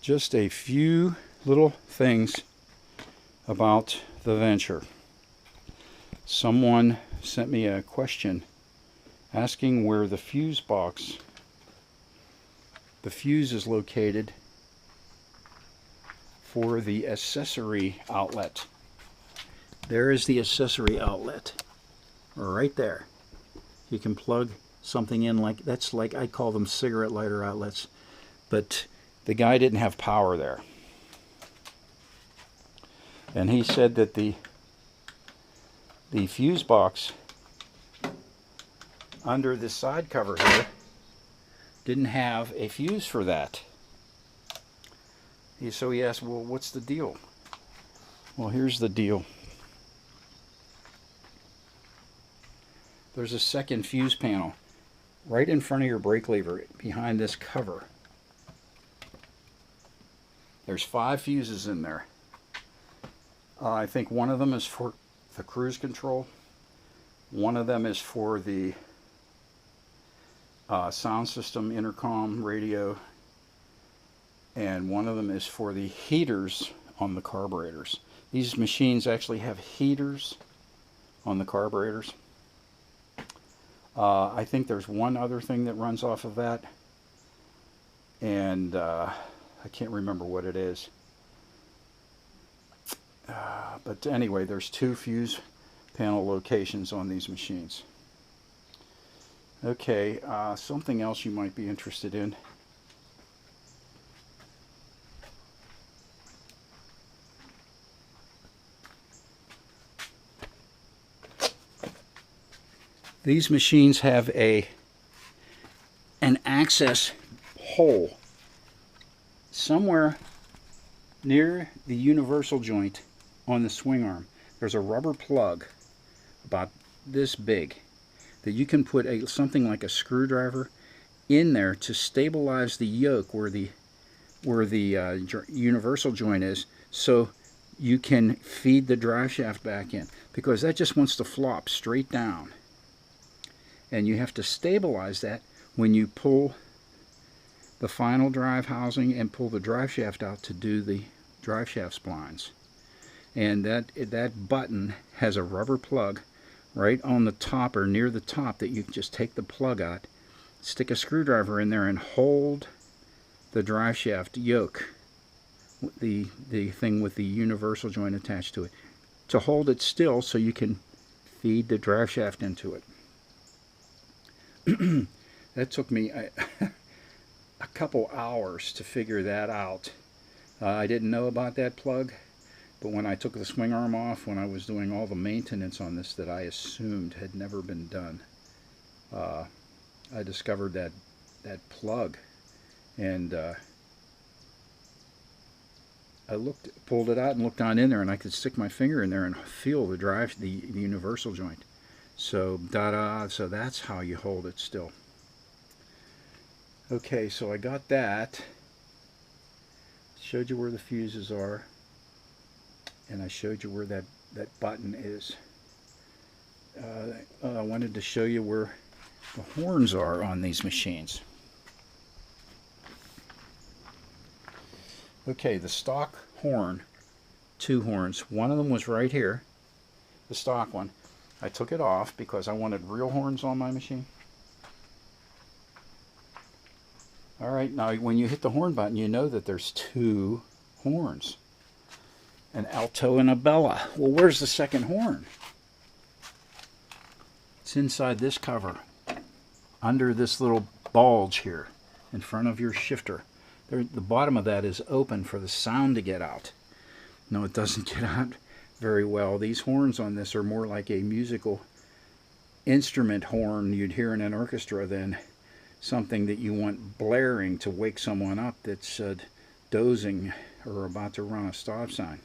just a few little things about the Venture. Someone sent me a question asking where the fuse box, the fuse is located for the accessory outlet. There is the accessory outlet right there. You can plug something in, like that's, like I call them cigarette lighter outlets, but the guy didn't have power there, and he said that the fuse box under this side cover here didn't have a fuse for that. So he asked, well, what's the deal? Well, here's the deal. There's a second fuse panel right in front of your brake lever behind this cover. There's 5 fuses in there. I think one of them is for the cruise control. One of them is for the sound system, intercom, radio. And one of them is for the heaters on the carburetors. These machines actually have heaters on the carburetors. I think there's one other thing that runs off of that, and I can't remember what it is. But anyway, there's 2 fuse panel locations on these machines. Okay, something else you might be interested in. These machines have an access hole somewhere near the universal joint on the swing arm. There's a rubber plug about this big that you can put something like a screwdriver in there to stabilize the yoke where the universal joint is, so you can feed the drive shaft back in, because that just wants to flop straight down. And you have to stabilize that when you pull the final drive housing and pull the drive shaft out to do the drive shaft splines. And that button has a rubber plug right on the top or near the top that you can just take the plug out, stick a screwdriver in there and hold the drive shaft yoke, the thing with the universal joint attached to it, to hold it still so you can feed the drive shaft into it. That took me a couple hours to figure that out. I didn't know about that plug, but when I took the swing arm off, when I was doing all the maintenance on this that I assumed had never been done, I discovered that plug, and I pulled it out and looked on in there, and I could stick my finger in there and feel the universal joint. So so that's how you hold it still. Okay, so I got that. Showed you where the fuses are, and I showed you where that button is. I wanted to show you where the horns are on these machines. Okay, the stock horn, 2 horns. One of them was right here, the stock one. I took it off because I wanted real horns on my machine. Alright, now when you hit the horn button, you know that there's 2 horns. An alto and a bella. Well, where's the second horn? It's inside this cover, under this little bulge here, in front of your shifter. The bottom of that is open for the sound to get out. No, it doesn't get out very well. These horns on this are more like a musical instrument horn you'd hear in an orchestra than something that you want blaring to wake someone up that's dozing or about to run a stop sign.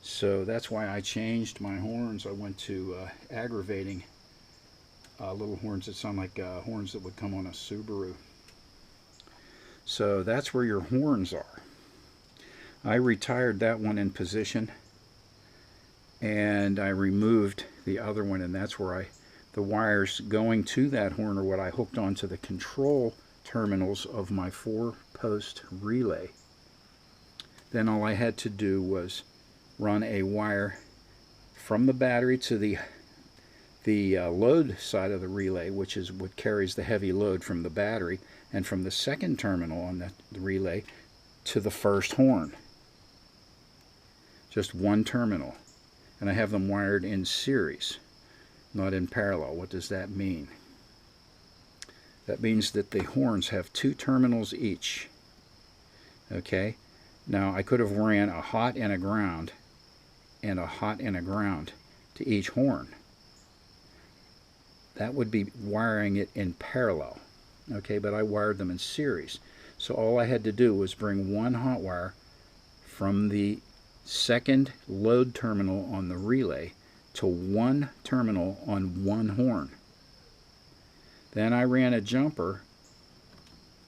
So that's why I changed my horns. I went to aggravating little horns that sound like horns that would come on a Subaru. So that's where your horns are. I retired that one in position, and I removed the other one, and that's where the wires going to that horn are what I hooked onto the control terminals of my 4-post relay. then all I had to do was run a wire from the battery to the load side of the relay, which is what carries the heavy load from the battery, and from the second terminal on the relay to the first horn. Just one terminal. And I have them wired in series, not in parallel. What does that mean? That means that the horns have 2 terminals each. Okay? Now I could have ran a hot and a ground and a hot and a ground to each horn. That would be wiring it in parallel. Okay, but I wired them in series. So all I had to do was bring one hot wire from the second load terminal on the relay to one terminal on one horn. Then I ran a jumper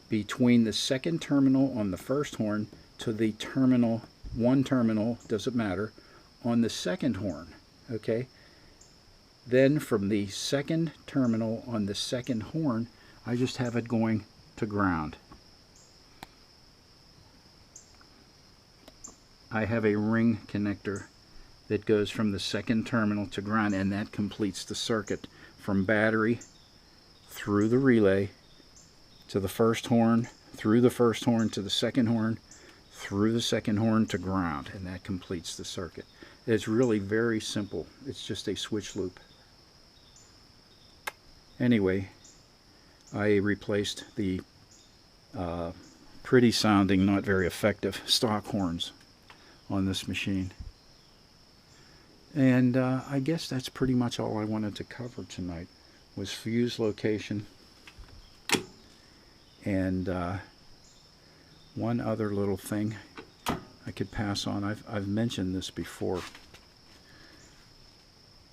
between the second terminal on the first horn to the terminal, one terminal, doesn't matter, on the second horn. Okay? Then from the second terminal on the second horn, I just have it going to ground. I have a ring connector that goes from the second terminal to ground, and that completes the circuit from battery through the relay to the first horn, through the first horn to the second horn, through the second horn to ground, and that completes the circuit. It's really very simple. It's just a switch loop. Anyway, I replaced the pretty sounding, not very effective stock horns on this machine. And I guess that's pretty much all I wanted to cover tonight, was fuse location. And one other little thing I could pass on. I've mentioned this before.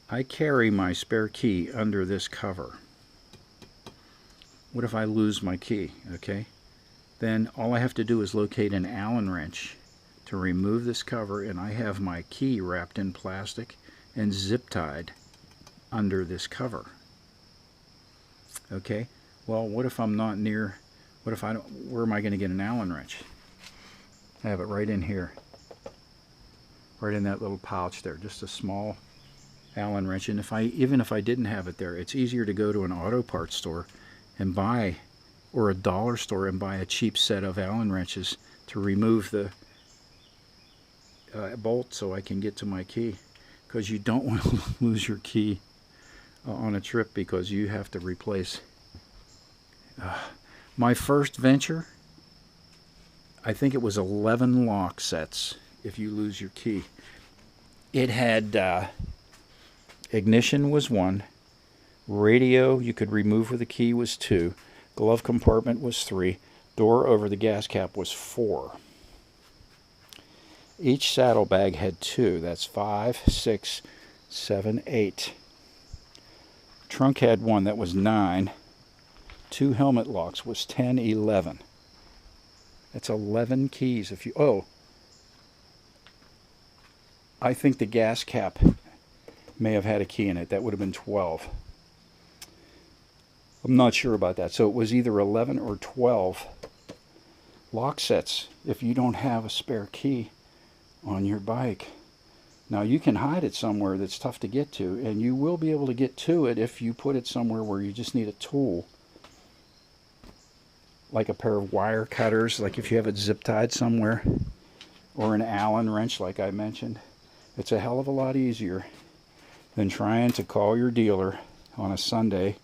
I carry my spare key under this cover. What if I lose my key? Okay, then all I have to do is locate an Allen wrench to remove this cover, and I have my key wrapped in plastic and zip tied under this cover. Okay, well, what if I'm not near, what if I don't, where am I going to get an Allen wrench? I have it right in here, right in that little pouch there, just a small Allen wrench. And even if I didn't have it there, it's easier to go to an auto parts store and buy, or a dollar store and buy a cheap set of Allen wrenches to remove the bolt so I can get to my key, because you don't want to lose your key on a trip, because you have to replace. My first venture, I think it was 11 lock sets if you lose your key. It had ignition was 1, radio you could remove with the key was 2, glove compartment was 3, door over the gas cap was 4. Each saddlebag had 2. That's 5, 6, 7, 8. Trunk had 1. That was 9. 2 helmet locks was 10, 11. That's 11 keys. If you I think the gas cap may have had a key in it. That would have been 12. I'm not sure about that. So it was either 11 or 12 lock sets if you don't have a spare key on your bike. Now you can hide it somewhere that's tough to get to, and you will be able to get to it if you put it somewhere where you just need a tool, like a pair of wire cutters, like if you have it zip tied somewhere, or an Allen wrench like I mentioned. It's a hell of a lot easier than trying to call your dealer on a Sunday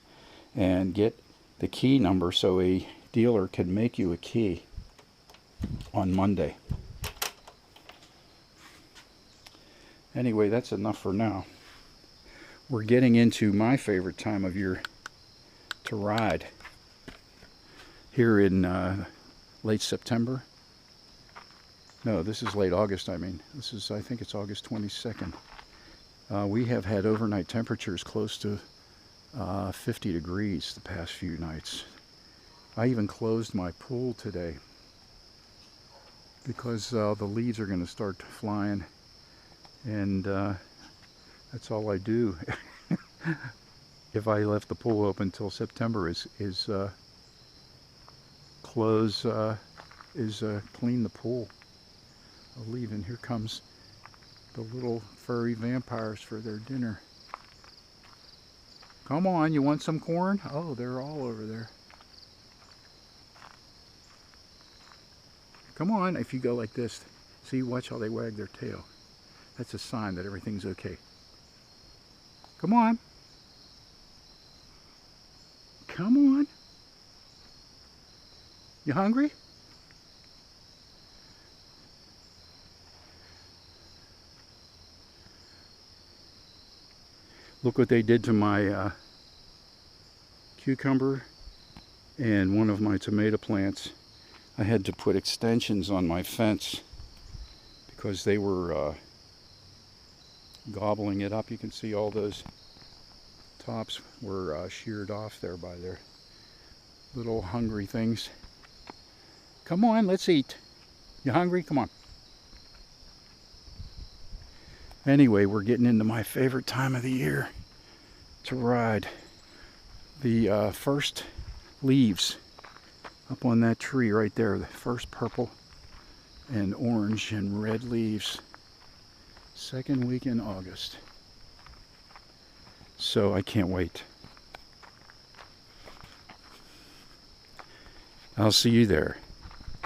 and get the key number so a dealer can make you a key on Monday. Anyway, that's enough for now. We're getting into my favorite time of year to ride. Here in late September. No, this is late August, I mean. This is, I think it's August 22nd. We have had overnight temperatures close to 50 degrees the past few nights. I even closed my pool today because the leaves are going to start flying, and that's all I do. If I left the pool open till September is clean the pool. I'll leave, and here comes the little furry vampires for their dinner. Come on, you want some corn? Oh, they're all over there. Come on, if you go like this, see, watch how they wag their tail. That's a sign that everything's okay. Come on. Come on. You hungry? Look what they did to my cucumber and one of my tomato plants. I had to put extensions on my fence because they were gobbling it up. You can see all those tops were sheared off there by their little hungry things. Come on, let's eat. You hungry? Come on. Anyway, we're getting into my favorite time of the year to ride. The first leaves up on that tree right there, the first purple and orange and red leaves, second week in August. So I can't wait. I'll see you there.